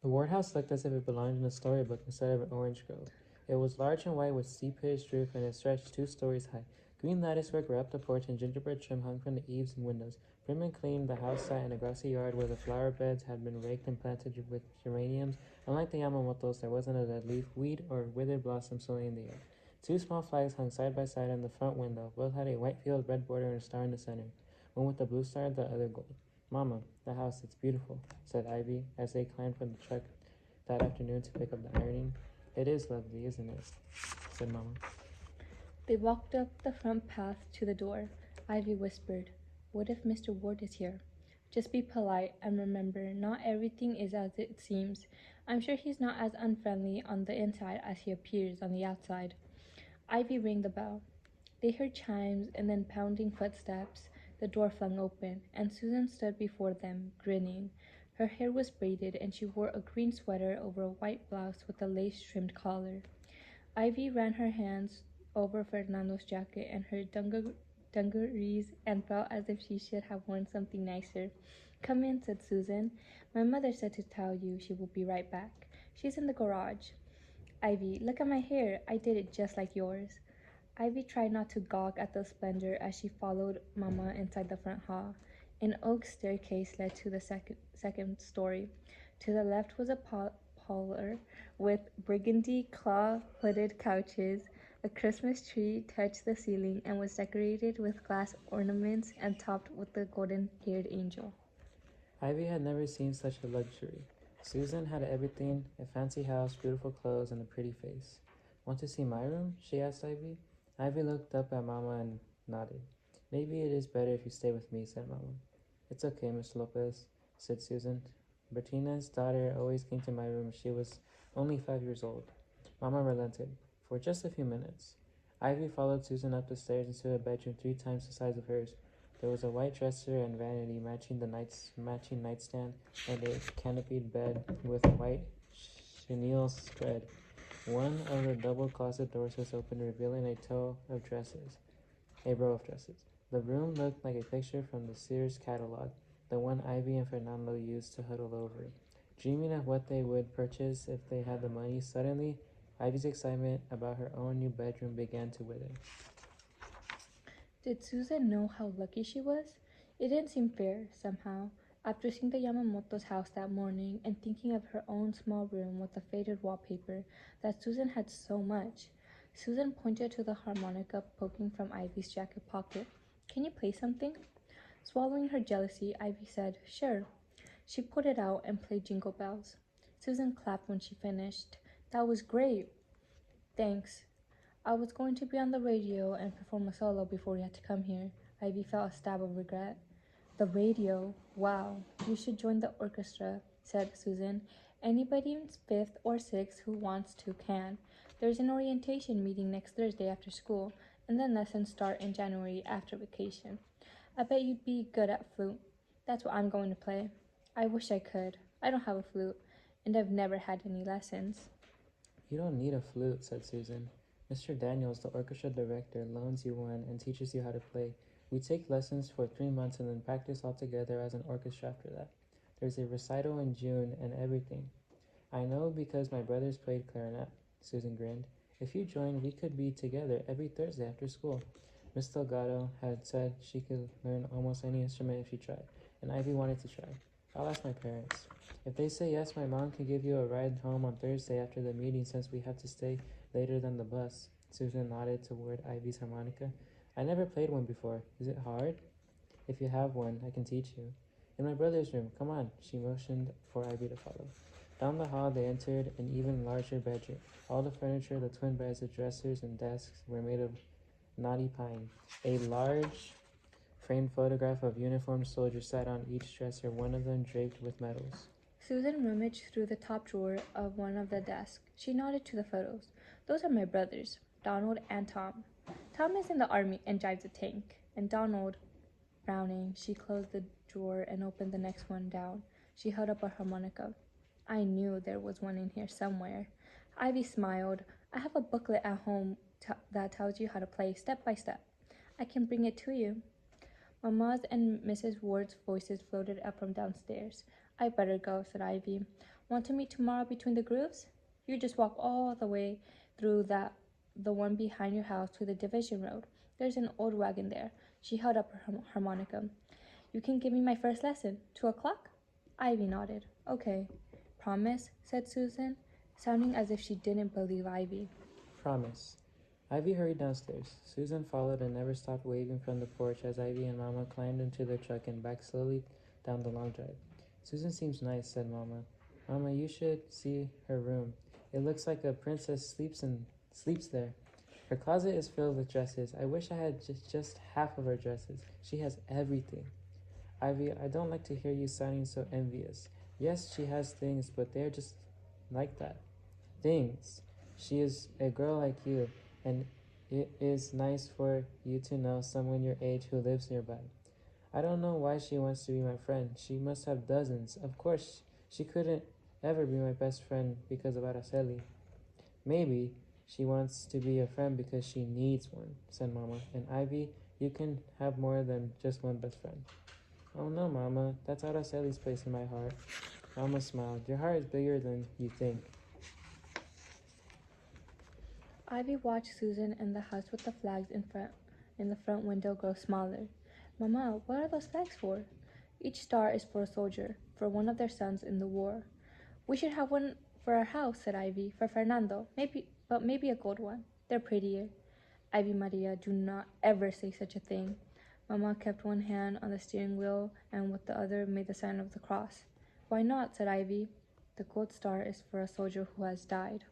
The ward house looked as if it belonged in a storybook instead of an orange grove. It was large and white with steep pitched roof and it stretched 2 stories high. Green latticework wrapped the porch and gingerbread trim hung from the eaves and windows. Prim and clean, the house sat in a grassy yard where the flower beds had been raked and planted with geraniums. Unlike the Yamamotos, there wasn't a dead leaf, weed, or withered blossom swirling in the air. 2 small flags hung side by side in the front window. Both had a white field, red border, and a star in the center. One with a blue star, the other gold. Mama, the house, it's beautiful, said Ivy as they climbed from the truck that afternoon to pick up the ironing. It is lovely, isn't it? Said Mama. They walked up the front path to the door. Ivy whispered, "What if Mr. Ward is here? Just be polite and remember, not everything is as it seems. I'm sure he's not as unfriendly on the inside as he appears on the outside." Ivy rang the bell. They heard chimes and then pounding footsteps. The door flung open, and Susan stood before them, grinning. Her hair was braided, and she wore a green sweater over a white blouse with a lace-trimmed collar. Ivy ran her hands over Fernando's jacket and her dungarees and felt as if she should have worn something nicer. "Come in," said Susan. "My mother said to tell you she will be right back. She's in the garage." "Ivy, look at my hair. I did it just like yours." Ivy tried not to gawk at the splendor as she followed Mama inside the front hall. An oak staircase led to the second story. To the left was a parlor with burgundy claw-hooded couches. A Christmas tree touched the ceiling and was decorated with glass ornaments and topped with a golden-haired angel. Ivy had never seen such a luxury. Susan had everything, a fancy house, beautiful clothes, and a pretty face. Want to see my room? She asked Ivy. Ivy looked up at Mama and nodded. Maybe it is better if you stay with me, said Mama. It's okay, Miss Lopez, said Susan. Bertina's daughter always came to my room when she was only 5 years old. Mama relented. For just a few minutes. Ivy followed Susan up the stairs into a bedroom 3 times the size of hers. There was a white dresser and vanity matching the matching nightstand and a canopied bed with a white chenille spread. One of the double closet doors was open, revealing a row of dresses. The room looked like a picture from the Sears catalog, the one Ivy and Fernando used to huddle over. Dreaming of what they would purchase if they had the money, suddenly Ivy's excitement about her own new bedroom began to wither. Did Susan know how lucky she was? It didn't seem fair, somehow. After seeing the Yamamoto's house that morning and thinking of her own small room with the faded wallpaper, that Susan had so much. Susan pointed to the harmonica poking from Ivy's jacket pocket. "Can you play something?" Swallowing her jealousy, Ivy said, "Sure." She pulled it out and played Jingle Bells. Susan clapped when she finished. "That was great." "Thanks. I was going to be on the radio and perform a solo before you had to come here." Ivy felt a stab of regret. "The radio? Wow. You should join the orchestra," said Susan. "Anybody in 5th or 6th who wants to can. There's an orientation meeting next Thursday after school, and then lessons start in January after vacation. I bet you'd be good at flute. That's what I'm going to play." "I wish I could. I don't have a flute, and I've never had any lessons." You don't need a flute, said Susan. Mr. Daniels, the orchestra director, loans you one and teaches you how to play. We take lessons for 3 months and then practice all together as an orchestra after that. There's a recital in June and everything. I know because my brothers played clarinet, Susan grinned. If you join, we could be together every Thursday after school. Miss Delgado had said she could learn almost any instrument if she tried, and Ivy wanted to try. I'll ask my parents. If they say yes, my mom can give you a ride home on Thursday after the meeting since we have to stay later than the bus. Susan nodded toward Ivy's harmonica. I never played one before. Is it hard? If you have one, I can teach you. In my brother's room. Come on. She motioned for Ivy to follow. Down the hall, they entered an even larger bedroom. All the furniture, the twin beds, the dressers, and desks were made of knotty pine. A large framed photograph of uniformed soldiers sat on each dresser, one of them draped with medals. Susan rummaged through the top drawer of one of the desks. She nodded to the photos. "Those are my brothers, Donald and Tom. Tom is in the army and drives a tank. And Donald," frowning, she closed the drawer and opened the next one down. She held up a harmonica. "I knew there was one in here somewhere." Ivy smiled. "I have a booklet at home that tells you how to play step by step. I can bring it to you." Mama's and Mrs. Ward's voices floated up from downstairs. "I better go," said Ivy. Want to meet tomorrow between the grooves? You just walk all the way through the one behind your house to the division road. There's an old wagon there. She held up her harmonica. You can give me my first lesson. 2 o'clock? Ivy nodded. Okay. Promise? Said Susan, sounding as if she didn't believe Ivy. Promise. Ivy hurried downstairs. Susan followed and never stopped waving from the porch as Ivy and Mama climbed into their truck and backed slowly down the long drive. Susan seems nice, said Mama. Mama, you should see her room. It looks like a princess sleeps there. Her closet is filled with dresses. I wish I had just half of her dresses. She has everything. Ivy, I don't like to hear you sounding so envious. Yes, she has things, but they're just like that. Things. She is a girl like you, and it is nice for you to know someone your age who lives nearby. I don't know why she wants to be my friend. She must have dozens. Of course, she couldn't ever be my best friend because of Araceli. Maybe she wants to be a friend because she needs one, said Mama. And Ivy, you can have more than just one best friend. Oh no, Mama, that's Araceli's place in my heart. Mama smiled. Your heart is bigger than you think. Ivy watched Susan and the house with the flags in the front window grow smaller. Mama, what are those flags for? Each star is for a soldier, for one of their sons in the war. We should have one for our house, said Ivy, for Fernando. Maybe a gold one. They're prettier. Ivy Maria, do not ever say such a thing. Mama kept one hand on the steering wheel and with the other made the sign of the cross. Why not? Said Ivy. The gold star is for a soldier who has died.